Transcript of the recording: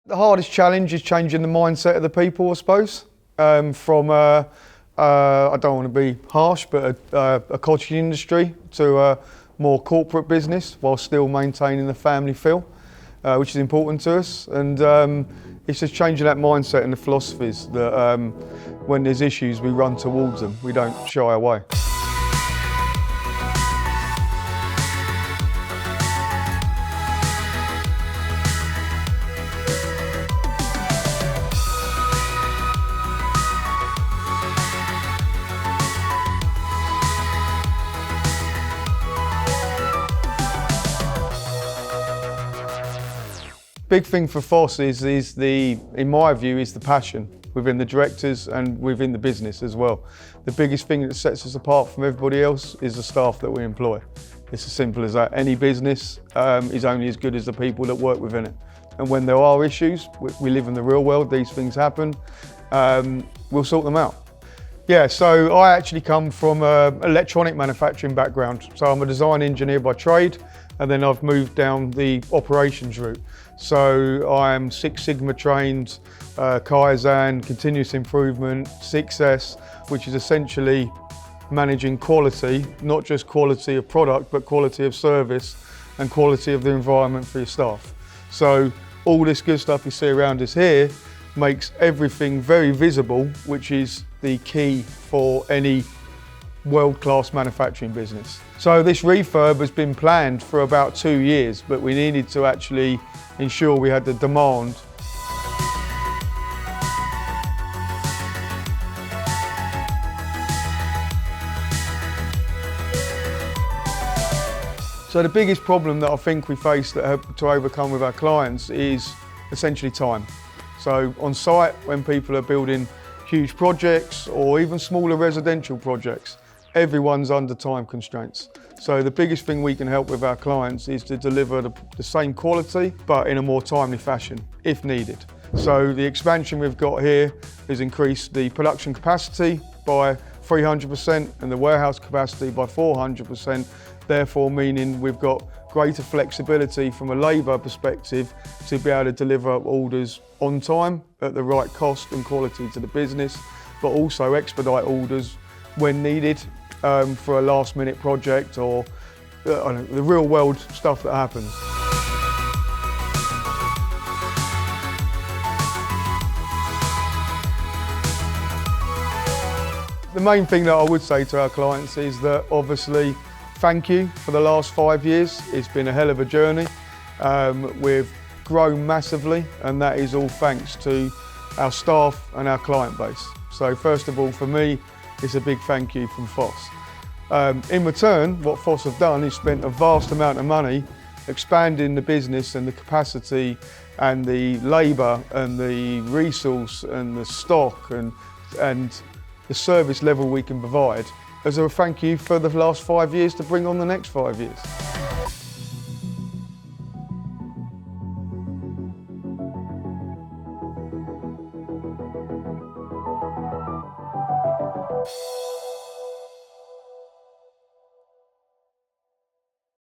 The hardest challenge is changing the mindset of the people, I suppose. From I don't want to be harsh, but a cottage industry to a more corporate business while still maintaining the family feel, which is important to us. And it's just changing that mindset and the philosophies that when there's issues, we run towards them. We don't shy away. Big thing for Phos is in my view, is the passion within the directors and within the business as well. The biggest thing that sets us apart from everybody else is the staff that we employ. It's as simple as that. Any business is only as good as the people that work within it. And when there are issues, we live in the real world, these things happen, we'll sort them out. Yeah, so I actually come from an electronic manufacturing background. So I'm a design engineer by trade, and then I've moved down the operations route. So I'm Six Sigma trained, Kaizen, continuous improvement, 6S, which is essentially managing quality, not just quality of product, but quality of service and quality of the environment for your staff. So all this good stuff you see around us here makes everything very visible, which is the key for any world-class manufacturing business. So this refurb has been planned for about 2 years, but we needed to actually ensure we had the demand. So the biggest problem that I think we face to overcome with our clients is essentially time. So on site, when people are building huge projects or even smaller residential projects, everyone's under time constraints. So the biggest thing we can help with our clients is to deliver the same quality, but in a more timely fashion, if needed. So the expansion we've got here has increased the production capacity by 300% and the warehouse capacity by 400%, therefore meaning we've got greater flexibility from a labour perspective to be able to deliver orders on time at the right cost and quality to the business, but also expedite orders when needed for a last minute project or the real world stuff that happens. The main thing that I would say to our clients is that obviously thank you for the last 5 years. It's been a hell of a journey. We've grown massively, and that is all thanks to our staff and our client base. So first of all, for me, it's a big thank you from Phos. In return, what Phos have done is spent a vast amount of money expanding the business and the capacity and the labour and the resource and the stock and the service level we can provide as a thank you for the last 5 years to bring on the next 5 years.